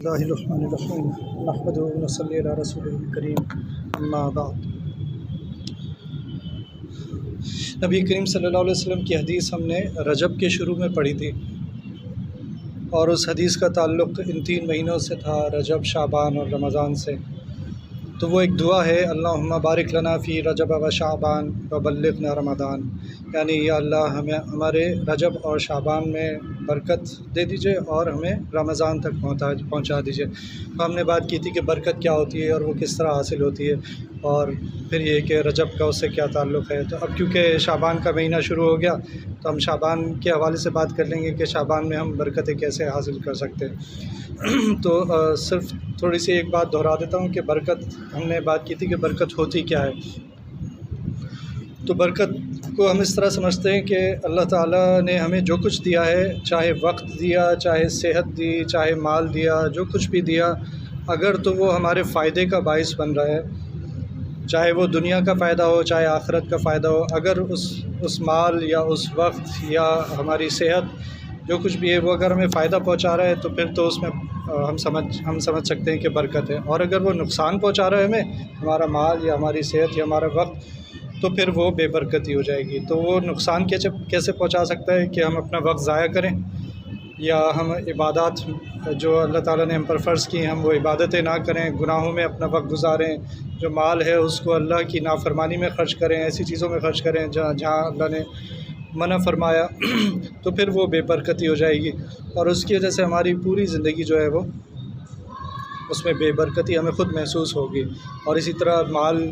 اللہ الرحمن الرحیم نحمدہ و نصلی علی رسولہ الکریم اما بعد۔ نبی کریم صلی اللہ علیہ وسلم کی حدیث ہم نے رجب کے شروع میں پڑھی تھی، اور اس حدیث کا تعلق ان 3 مہینوں سے تھا، رجب، شعبان اور رمضان سے۔ تو وہ ایک دعا ہے، اللہم بارک لنا فی رجب و شعبان وبلغنا رمضان، یعنی یا اللہ ہمیں ہمارے رجب اور شعبان میں برکت دے دیجئے اور ہمیں رمضان تک پہنچا دیجئے۔ تو ہم نے بات کی تھی کہ برکت کیا ہوتی ہے اور وہ کس طرح حاصل ہوتی ہے، اور پھر یہ کہ رجب کا اس سے کیا تعلق ہے۔ تو اب کیونکہ شعبان کا مہینہ شروع ہو گیا تو ہم شعبان کے حوالے سے بات کر لیں گے کہ شعبان میں ہم برکتیں کیسے حاصل کر سکتے ہیں۔ تو صرف تھوڑی سی ایک بات دہرا دیتا ہوں کہ برکت، ہم نے بات کی تھی کہ برکت ہوتی کیا ہے۔ تو برکت کو ہم اس طرح سمجھتے ہیں کہ اللہ تعالیٰ نے ہمیں جو کچھ دیا ہے، چاہے وقت دیا، چاہے صحت دی، چاہے مال دیا، جو کچھ بھی دیا، اگر تو وہ ہمارے فائدے کا باعث بن رہا ہے، چاہے وہ دنیا کا فائدہ ہو چاہے آخرت کا فائدہ ہو، اگر اس مال یا اس وقت یا ہماری صحت جو کچھ بھی ہے وہ اگر ہمیں فائدہ پہنچا رہا ہے تو پھر تو اس میں ہم سمجھ سکتے ہیں کہ برکت ہے۔ اور اگر وہ نقصان پہنچا رہا ہے ہمیں، ہمارا مال یا ہماری صحت یا ہمارا وقت، تو پھر وہ بے برکتی ہو جائے گی۔ تو وہ نقصان کیسے پہنچا سکتا ہے کہ ہم اپنا وقت ضائع کریں، یا ہم عبادات جو اللہ تعالیٰ نے ہم پر فرض کی ہم وہ عبادتیں نہ کریں، گناہوں میں اپنا وقت گزاریں، جو مال ہے اس کو اللہ کی نافرمانی میں خرچ کریں، ایسی چیزوں میں خرچ کریں جہاں اللہ نے منع فرمایا، تو پھر وہ بے برکتی ہو جائے گی، اور اس کی وجہ سے ہماری پوری زندگی جو ہے وہ اس میں بے برکتی ہمیں خود محسوس ہوگی۔ اور اسی طرح مال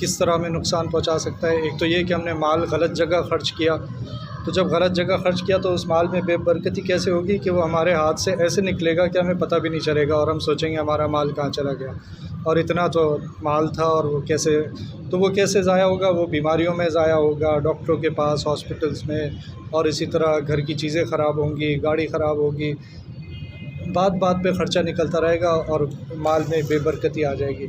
کس طرح ہمیں نقصان پہنچا سکتا ہے، ایک تو یہ کہ ہم نے مال غلط جگہ خرچ کیا، تو جب غلط جگہ خرچ کیا تو اس مال میں بے برکتی کیسے ہوگی کہ وہ ہمارے ہاتھ سے ایسے نکلے گا کہ ہمیں پتہ بھی نہیں چلے گا، اور ہم سوچیں گے ہمارا مال کہاں چلا گیا، اور اتنا تو مال تھا اور وہ کیسے ضائع ہوگا، وہ بیماریوں میں ضائع ہوگا، ڈاکٹروں کے پاس، ہاسپٹلس میں، اور اسی طرح گھر کی چیزیں خراب ہوں گی، گاڑی خراب ہوگی، بات پہ خرچہ نکلتا رہے گا اور مال میں بے برکتی آ جائے گی۔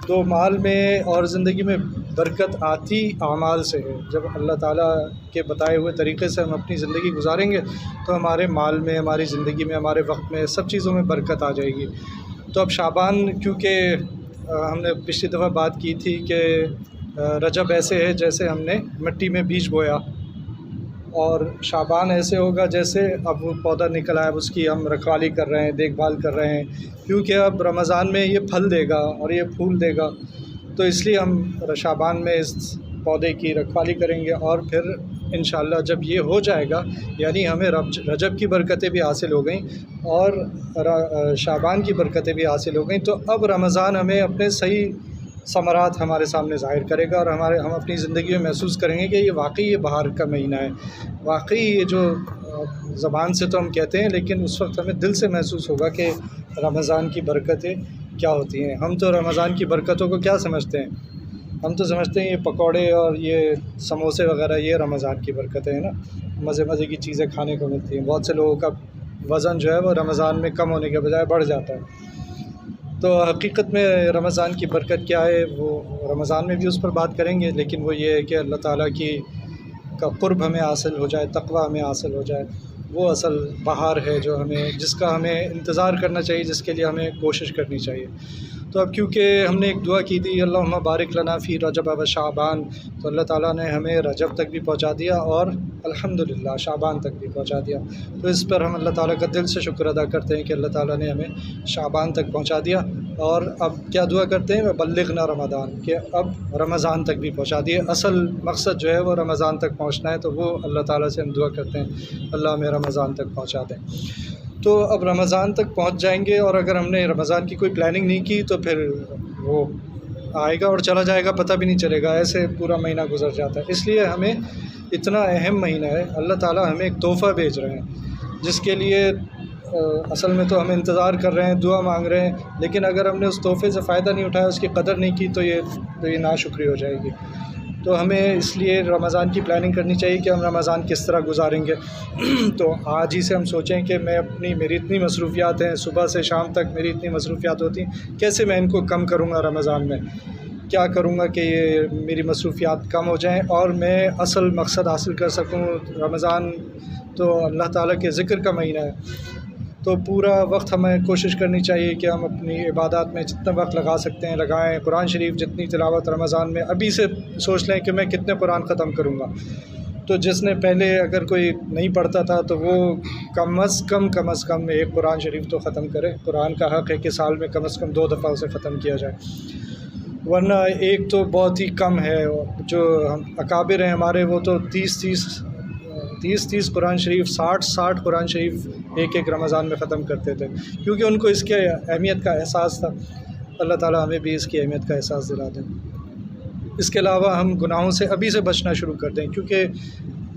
تو مال میں اور زندگی میں برکت آتی اعمال سے ہے۔ جب اللہ تعالیٰ کے بتائے ہوئے طریقے سے ہم اپنی زندگی گزاریں گے تو ہمارے مال میں، ہماری زندگی میں، ہمارے وقت میں، سب چیزوں میں برکت آ جائے گی۔ تو اب شعبان، کیونکہ ہم نے پچھلی دفعہ بات کی تھی کہ رجب ایسے ہے جیسے ہم نے مٹی میں بیج بویا، اور شعبان ایسے ہوگا جیسے اب وہ پودا نکل آیا، اب اس کی ہم رکھوالی کر رہے ہیں، دیکھ بھال کر رہے ہیں، کیونکہ اب رمضان میں یہ پھل دے گا اور یہ پھول دے گا، تو اس لیے ہم شعبان میں اس پودے کی رکھوالی کریں گے، اور پھر انشاءاللہ جب یہ ہو جائے گا، یعنی ہمیں رجب کی برکتیں بھی حاصل ہو گئیں اور شعبان کی برکتیں بھی حاصل ہو گئیں، تو اب رمضان ہمیں اپنے صحیح ثمرات ہمارے سامنے ظاہر کرے گا، اور ہم اپنی زندگی میں محسوس کریں گے کہ یہ واقعی یہ بہار کا مہینہ ہے، واقعی یہ جو زبان سے تو ہم کہتے ہیں لیکن اس وقت ہمیں دل سے محسوس ہوگا کہ رمضان کی برکتیں کیا ہوتی ہیں۔ ہم تو رمضان کی برکتوں کو کیا سمجھتے ہیں؟ ہم تو سمجھتے ہیں یہ پکوڑے اور یہ سموسے وغیرہ یہ رمضان کی برکتیں ہیں نا، مزے کی چیزیں کھانے کو ملتی ہیں۔ بہت سے لوگوں کا وزن جو ہے وہ رمضان میں کم ہونے کے بجائے بڑھ جاتا ہے۔ تو حقیقت میں رمضان کی برکت کیا ہے، وہ رمضان میں بھی اس پر بات کریں گے، لیکن وہ یہ ہے کہ اللہ تعالیٰ کا قرب ہمیں حاصل ہو جائے، تقویٰ ہمیں حاصل ہو جائے، وہ اصل بہار ہے جس کا ہمیں انتظار کرنا چاہیے، جس کے لیے ہمیں کوشش کرنی چاہیے۔ تو اب کیونکہ ہم نے ایک دعا کی تھی، اللہم بارک لنا فی رجب و شعبان، تو اللہ تعالیٰ نے ہمیں رجب تک بھی پہنچا دیا اور الحمدللہ شعبان تک بھی پہنچا دیا، تو اس پر ہم اللہ تعالیٰ کا دل سے شکر ادا کرتے ہیں کہ اللہ تعالیٰ نے ہمیں شعبان تک پہنچا دیا، اور اب کیا دعا کرتے ہیں، بلغنا رمضان، کہ اب رمضان تک بھی پہنچا دیے۔ اصل مقصد جو ہے وہ رمضان تک پہنچنا ہے، تو وہ اللہ تعالیٰ سے ہم دعا کرتے ہیں اللہ ہمیں رمضان تک پہنچا دیں۔ تو اب رمضان تک پہنچ جائیں گے، اور اگر ہم نے رمضان کی کوئی پلاننگ نہیں کی تو پھر وہ آئے گا اور چلا جائے گا، پتہ بھی نہیں چلے گا، ایسے پورا مہینہ گزر جاتا ہے۔ اس لیے ہمیں اتنا اہم مہینہ ہے، اللہ تعالیٰ ہمیں ایک تحفہ بھیج رہے ہیں جس کے لیے اصل میں تو ہم انتظار کر رہے ہیں، دعا مانگ رہے ہیں، لیکن اگر ہم نے اس تحفے سے فائدہ نہیں اٹھایا، اس کی قدر نہیں کی، تو یہ ناشکری ہو جائے گی۔ تو ہمیں اس لیے رمضان کی پلاننگ کرنی چاہیے کہ ہم رمضان کس طرح گزاریں گے۔ تو آج ہی سے ہم سوچیں کہ میری اتنی مصروفیات ہیں، صبح سے شام تک میری اتنی مصروفیات ہوتی ہیں، کیسے میں ان کو کم کروں گا رمضان میں، کیا کروں گا کہ یہ میری مصروفیات کم ہو جائیں اور میں اصل مقصد حاصل کر سکوں۔ رمضان تو اللہ تعالیٰ کے ذکر کا مہینہ ہے، تو پورا وقت ہمیں کوشش کرنی چاہیے کہ ہم اپنی عبادات میں جتنا وقت لگا سکتے ہیں لگائیں. قرآن شریف جتنی تلاوت رمضان میں ابھی سے سوچ لیں کہ میں کتنے قرآن ختم کروں گا. تو جس نے پہلے اگر کوئی نہیں پڑھتا تھا تو وہ کم از کم ایک قرآن شریف تو ختم کرے. قرآن کا حق ہے کہ سال میں کم از کم 2 دفعہ اسے ختم کیا جائے، ورنہ ایک تو بہت ہی کم ہے. جو ہم اکابر ہیں ہمارے وہ تو 30 قرآن شریف 60 قرآن شریف ایک رمضان میں ختم کرتے تھے، کیونکہ ان کو اس کے اہمیت کا احساس تھا. اللہ تعالیٰ ہمیں بھی اس کی اہمیت کا احساس دلا دیں. اس کے علاوہ ہم گناہوں سے ابھی سے بچنا شروع کر دیں، کیونکہ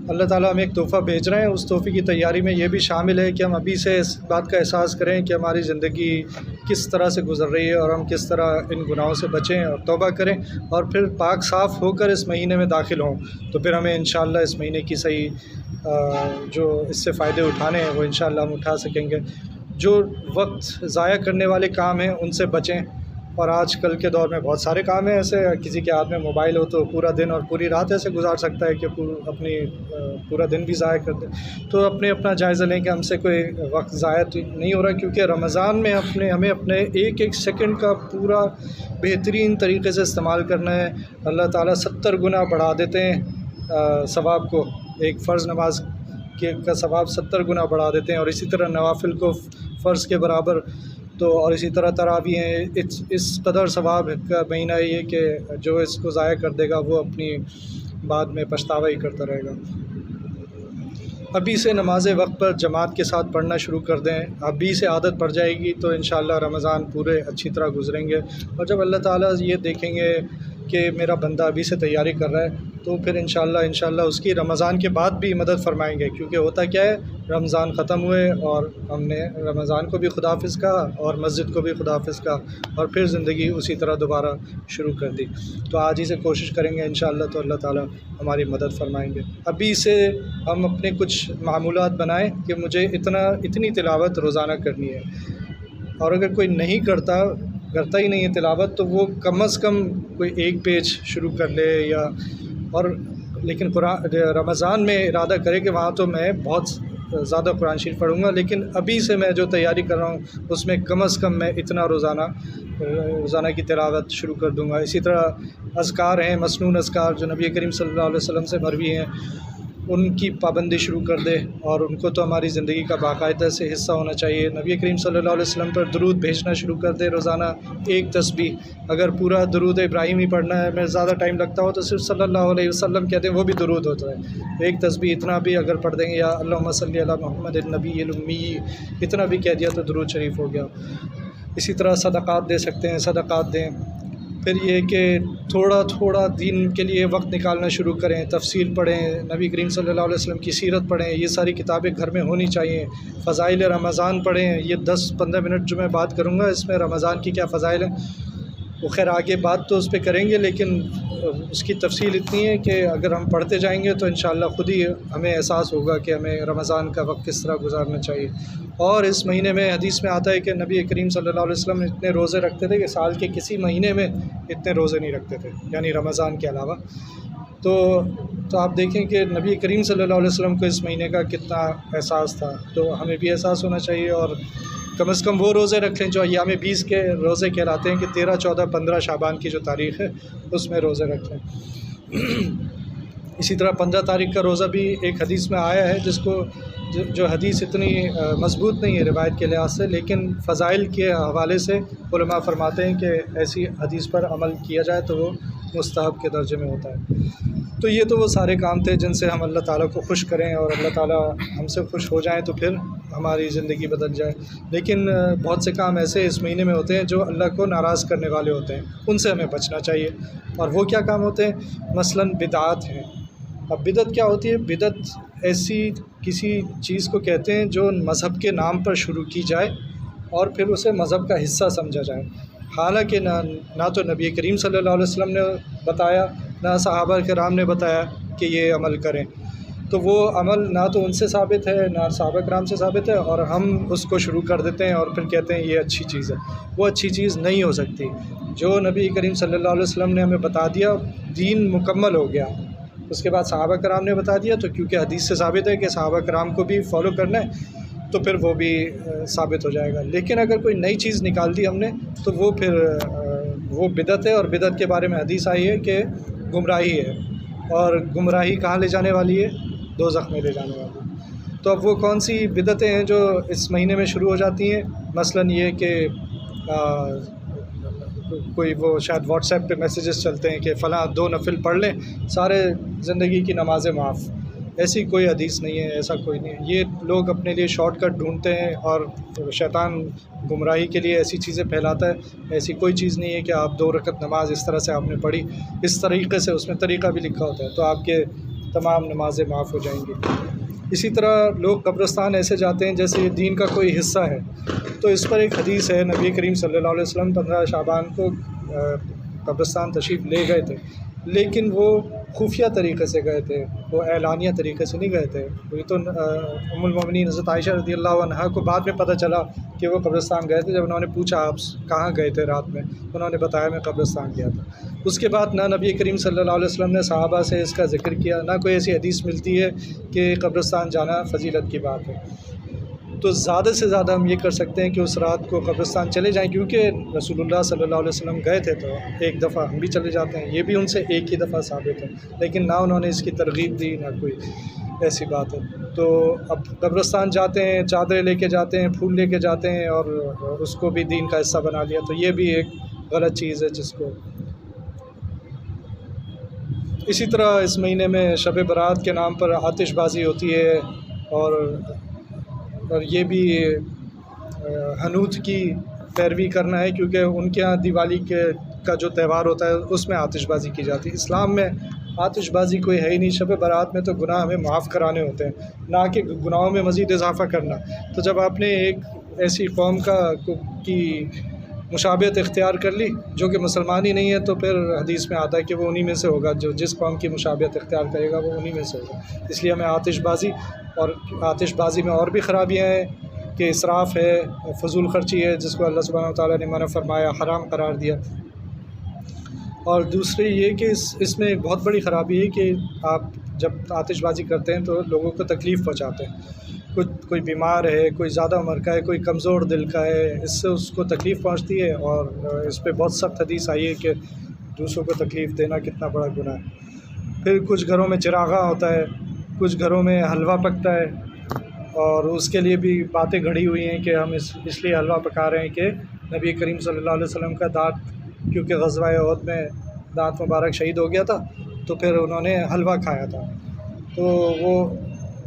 اللہ تعالیٰ ہمیں ایک تحفہ بھیج رہے ہیں. اس تحفے کی تیاری میں یہ بھی شامل ہے کہ ہم ابھی سے اس بات کا احساس کریں کہ ہماری زندگی کس طرح سے گزر رہی ہے اور ہم کس طرح ان گناہوں سے بچیں اور توبہ کریں، اور پھر پاک صاف ہو کر اس مہینے میں داخل ہوں. تو پھر ہمیں انشاءاللہ اس مہینے کی صحیح جو اس سے فائدے اٹھانے ہیں وہ انشاءاللہ ہم اٹھا سکیں گے. جو وقت ضائع کرنے والے کام ہیں ان سے بچیں. اور آج کل کے دور میں بہت سارے کام ہیں ایسے، کسی کے ہاتھ میں موبائل ہو تو پورا دن اور پوری رات ایسے گزار سکتا ہے کہ اپنی پورا دن بھی ضائع کر دے. تو اپنا جائزہ لیں کہ ہم سے کوئی وقت ضائع نہیں ہو رہا، کیونکہ رمضان میں ہمیں اپنے ایک سیکنڈ کا پورا بہترین طریقے سے استعمال کرنا ہے. اللہ تعالیٰ 70 گنا بڑھا دیتے ہیں ثواب کو. ایک فرض نماز کا ثواب 70 گنا بڑھا دیتے ہیں، اور اسی طرح نوافل کو فرض کے برابر. تو اور اسی طرح تراویح ہیں. اس قدر ثواب کا مہینہ یہ کہ جو اس کو ضائع کر دے گا وہ اپنی بعد میں پچھتاوا ہی کرتا رہے گا. ابھی سے نماز وقت پر جماعت کے ساتھ پڑھنا شروع کر دیں. ابھی سے عادت پڑ جائے گی تو انشاءاللہ رمضان پورے اچھی طرح گزریں گے. اور جب اللہ تعالیٰ یہ دیکھیں گے کہ میرا بندہ ابھی سے تیاری کر رہا ہے تو پھر انشاءاللہ اس کی رمضان کے بعد بھی مدد فرمائیں گے. کیونکہ ہوتا کیا ہے، رمضان ختم ہوئے اور ہم نے رمضان کو بھی خداحافظ کہا اور مسجد کو بھی خداحافظ کہا، اور پھر زندگی اسی طرح دوبارہ شروع کر دی. تو آج ہی سے کوشش کریں گے انشاءاللہ تو اللہ تعالیٰ ہماری مدد فرمائیں گے. ابھی سے ہم اپنے کچھ معمولات بنائیں کہ مجھے اتنی تلاوت روزانہ کرنی ہے. اور اگر کوئی نہیں کرتا ہی نہیں ہے تلاوت تو وہ کم از کم کوئی 1 پیج شروع کر لے لیکن رمضان میں ارادہ کرے کہ وہاں تو میں بہت زیادہ قرآن شریف پڑھوں گا، لیکن ابھی سے میں جو تیاری کر رہا ہوں اس میں کم از کم میں اتنا روزانہ کی تلاوت شروع کر دوں گا. اسی طرح اذکار ہیں، مسنون اذکار جو نبی کریم صلی اللہ علیہ وسلم سے مروی ہیں، ان کی پابندی شروع کر دے، اور ان کو تو ہماری زندگی کا باقاعدہ سے حصہ ہونا چاہیے. نبی کریم صلی اللہ علیہ وسلم پر درود بھیجنا شروع کر دے. روزانہ 1 تسبیح، اگر پورا درود ابراہیمی پڑھنا ہے، میں زیادہ ٹائم لگتا ہو تو صرف صلی اللہ علیہ وسلم کہتے ہیں، وہ بھی درود ہوتا ہے. 1 تسبیح اتنا بھی اگر پڑھ دیں گے، یا اللہم صلی علی محمد النبی الامی، اتنا بھی کہہ دیا تو درود شریف ہو گیا. اسی طرح صدقات دے سکتے ہیں، صدقات دیں. پھر یہ کہ تھوڑا دین کے لیے وقت نکالنا شروع کریں. تفسیر پڑھیں، نبی کریم صلی اللہ علیہ وسلم کی سیرت پڑھیں. یہ ساری کتابیں گھر میں ہونی چاہیے. فضائل رمضان پڑھیں. یہ 10-15 منٹ جو میں بات کروں گا اس میں رمضان کی کیا فضائل ہیں، وہ خیر آگے بات تو اس پہ کریں گے، لیکن اس کی تفصیل اتنی ہے کہ اگر ہم پڑھتے جائیں گے تو انشاءاللہ خود ہی ہمیں احساس ہوگا کہ ہمیں رمضان کا وقت کس طرح گزارنا چاہیے. اور اس مہینے میں حدیث میں آتا ہے کہ نبی کریم صلی اللہ علیہ وسلم اتنے روزے رکھتے تھے کہ سال کے کسی مہینے میں اتنے روزے نہیں رکھتے تھے، یعنی رمضان کے علاوہ. تو آپ دیکھیں کہ نبی کریم صلی اللہ علیہ وسلم کو اس مہینے کا کتنا احساس تھا. تو ہمیں بھی احساس ہونا چاہیے، اور کم از کم وہ روزے رکھ لیں جو ایام 20 کے روزے کہلاتے ہیں، کہ 13، 14، 15 شعبان کی جو تاریخ ہے اس میں روزے رکھ لیں. اسی طرح 15 تاریخ کا روزہ بھی ایک حدیث میں آیا ہے، جس کو جو حدیث اتنی مضبوط نہیں ہے روایت کے لحاظ سے، لیکن فضائل کے حوالے سے علماء فرماتے ہیں کہ ایسی حدیث پر عمل کیا جائے تو وہ مستحب کے درجے میں ہوتا ہے. تو یہ تو وہ سارے کام تھے جن سے ہم اللہ تعالیٰ کو خوش کریں، اور اللہ تعالیٰ ہم سے خوش ہو جائیں تو پھر ہماری زندگی بدل جائے. لیکن بہت سے کام ایسے اس مہینے میں ہوتے ہیں جو اللہ کو ناراض کرنے والے ہوتے ہیں، ان سے ہمیں بچنا چاہیے. اور وہ کیا کام ہوتے ہیں؟ مثلاً بدعات ہیں. اب بدعت کیا ہوتی ہے؟ بدعت ایسی کسی چیز کو کہتے ہیں جو مذہب کے نام پر شروع کی جائے اور پھر اسے مذہب کا حصہ سمجھا جائے. حالانکہ نہ تو نبی کریم صلی اللہ علیہ وسلم نے بتایا، نہ صحابہ کرام نے بتایا کہ یہ عمل کریں. تو وہ عمل نہ تو ان سے ثابت ہے، نہ صحابہ کرام سے ثابت ہے، اور ہم اس کو شروع کر دیتے ہیں اور پھر کہتے ہیں یہ اچھی چیز ہے. وہ اچھی چیز نہیں ہو سکتی. جو نبی کریم صلی اللہ علیہ وسلم نے ہمیں بتا دیا، دین مکمل ہو گیا. اس کے بعد صحابہ کرام نے بتا دیا، تو کیونکہ حدیث سے ثابت ہے کہ صحابہ کرام کو بھی فالو کرنا ہے، تو پھر وہ بھی ثابت ہو جائے گا. لیکن اگر کوئی نئی چیز نکال دی ہم نے تو وہ پھر وہ بدعت ہے, اور بدعت کے بارے میں حدیث آئی ہے کہ گمراہی ہے, اور گمراہی کہاں لے جانے والی ہے؟ دوزخ میں لے جانے والی ہے. تو اب وہ کون سی بدعتیں ہیں جو اس مہینے میں شروع ہو جاتی ہیں؟ مثلاً یہ کہ کوئی وہ شاید واٹس ایپ پہ میسیجز چلتے ہیں کہ فلاں 2 نفل پڑھ لیں سارے زندگی کی نمازیں معاف. ایسی کوئی حدیث نہیں ہے, ایسا کوئی نہیں ہے. یہ لوگ اپنے لیے شارٹ کٹ ڈھونڈتے ہیں, اور شیطان گمراہی کے لیے ایسی چیزیں پھیلاتا ہے. ایسی کوئی چیز نہیں ہے کہ آپ 2 رکعت نماز اس طرح سے آپ نے پڑھی, اس طریقے سے اس میں طریقہ بھی لکھا ہوتا ہے تو آپ کے تمام نمازیں معاف ہو جائیں گی. اسی طرح لوگ قبرستان ایسے جاتے ہیں جیسے یہ دین کا کوئی حصہ ہے. تو اس پر ایک حدیث ہے, نبی کریم صلی اللہ علیہ وسلم 15 شعبان کو قبرستان تشریف لے گئے تھے, لیکن وہ خفیہ طریقے سے گئے تھے, وہ اعلانیہ طریقے سے نہیں گئے تھے. وہی تو ام المومنین حضرت عائشہ رضی اللہ عنہا کو بعد میں پتہ چلا کہ وہ قبرستان گئے تھے. جب انہوں نے پوچھا آپ کہاں گئے تھے رات میں, انہوں نے بتایا میں قبرستان گیا تھا. اس کے بعد نہ نبی کریم صلی اللہ علیہ وسلم نے صحابہ سے اس کا ذکر کیا, نہ کوئی ایسی حدیث ملتی ہے کہ قبرستان جانا فضیلت کی بات ہے. تو زیادہ سے زیادہ ہم یہ کر سکتے ہیں کہ اس رات کو قبرستان چلے جائیں, کیونکہ رسول اللہ صلی اللہ علیہ وسلم گئے تھے تو ایک دفعہ ہم بھی چلے جاتے ہیں. یہ بھی ان سے ایک ہی دفعہ ثابت ہے, لیکن نہ انہوں نے اس کی ترغیب دی نہ کوئی ایسی بات ہے. تو اب قبرستان جاتے ہیں, چادریں لے کے جاتے ہیں, پھول لے کے جاتے ہیں, اور اس کو بھی دین کا حصہ بنا لیا. تو یہ بھی ایک غلط چیز ہے جس کو. اسی طرح اس مہینے میں شب برات کے نام پر آتش بازی ہوتی ہے, اور یہ بھی حنوت کی پیروی کرنا ہے, کیونکہ ان کے ہاں دیوالی کا جو تہوار ہوتا ہے اس میں آتش بازی کی جاتی ہے. اسلام میں آتش بازی کوئی ہے ہی نہیں. شب برات میں تو گناہ ہمیں معاف کرانے ہوتے ہیں, نہ کہ گناہوں میں مزید اضافہ کرنا. تو جب آپ نے ایک ایسی قوم کی مشابہت اختیار کر لی جو کہ مسلمان ہی نہیں ہے, تو پھر حدیث میں آتا ہے کہ وہ انہی میں سے ہوگا, جو جس قوم کی مشابہت اختیار کرے گا وہ انہی میں سے ہوگا. اس لیے ہمیں آتش بازی, اور آتش بازی میں اور بھی خرابیاں ہیں کہ اسراف ہے, فضول خرچی ہے, جس کو اللہ سبحانہ وتعالیٰ نے منع فرمایا, حرام قرار دیا. اور دوسری یہ کہ اس میں ایک بہت بڑی خرابی ہے کہ آپ جب آتش بازی کرتے ہیں تو لوگوں کو تکلیف پہنچاتے ہیں. کوئی بیمار ہے, کوئی زیادہ عمر کا ہے, کوئی کمزور دل کا ہے, اس سے اس کو تکلیف پہنچتی ہے, اور اس پہ بہت سخت حدیث آئی ہے کہ دوسروں کو تکلیف دینا کتنا بڑا گناہ ہے. پھر کچھ گھروں میں چراغاں ہوتا ہے, کچھ گھروں میں حلوہ پکتا ہے, اور اس کے لیے بھی باتیں گھڑی ہوئی ہیں کہ ہم اس لیے حلوہ پکا رہے ہیں کہ نبی کریم صلی اللہ علیہ وسلم کا دانت, کیونکہ غزوہ احد میں دانت مبارک شہید ہو گیا تھا, تو پھر انہوں نے حلوہ کھایا تھا. تو وہ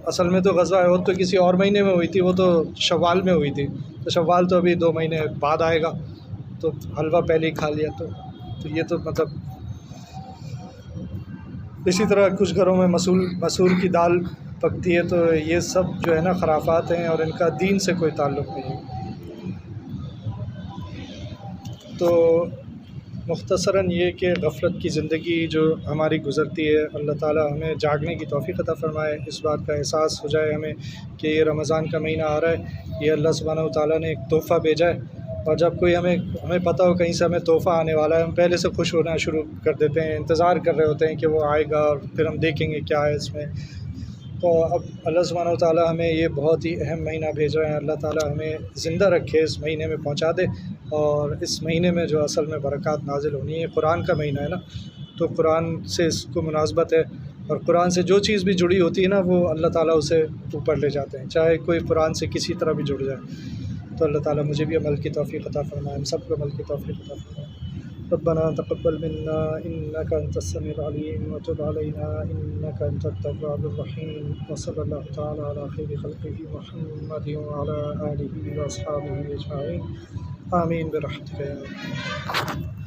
اصل میں تو غزوہ احد تو کسی اور مہینے میں ہوئی تھی, وہ تو شوال میں ہوئی تھی. تو شوال تو ابھی 2 مہینے بعد آئے گا, تو حلوہ پہلے ہی کھا لیا. تو یہ تو مطلب. اسی طرح کچھ گھروں میں مسور کی دال پکتی ہے. تو یہ سب جو ہے نا خرافات ہیں, اور ان کا دین سے کوئی تعلق نہیں ہے. تو مختصراً یہ کہ غفلت کی زندگی جو ہماری گزرتی ہے, اللہ تعالیٰ ہمیں جاگنے کی توفیق عطا فرمائے, اس بات کا احساس ہو جائے ہمیں کہ یہ رمضان کا مہینہ آ رہا ہے, یہ اللہ سبحانہ وتعالیٰ نے ایک تحفہ بھیجا ہے. اور جب کوئی ہمیں پتہ ہو کہیں سے ہمیں تحفہ آنے والا ہے, ہم پہلے سے خوش ہونا شروع کر دیتے ہیں, انتظار کر رہے ہوتے ہیں کہ وہ آئے گا, اور پھر ہم دیکھیں گے کیا ہے اس میں. تو اب اللہ سبحانہ وتعالیٰ ہمیں یہ بہت ہی اہم مہینہ بھیج رہے ہیں. اللہ تعالیٰ ہمیں زندہ رکھے, اس مہینے میں پہنچا دے. اور اس مہینے میں جو اصل میں برکات نازل ہونی ہے, قرآن کا مہینہ ہے نا, تو قرآن سے اس کو مناسبت ہے, اور قرآن سے جو چیز بھی جڑی ہوتی ہے نا وہ اللہ تعالیٰ اسے اوپر لے جاتے ہیں, چاہے کوئی قرآن سے کسی طرح بھی جڑ جائے. تو اللہ تعالیٰ مجھے بھی عمل کی توفیق عطا فرمائے, ہم سب کو عمل کی توفیق عطا فرمائے. ربنا تقبل منا انك انت السميع العليم وتب علينا انك انت التواب الرحيم. وصلى الله تعالى على خير خلقه محمد وعلى اله واصحابه اجمعين. آمين برحمتك يا رب.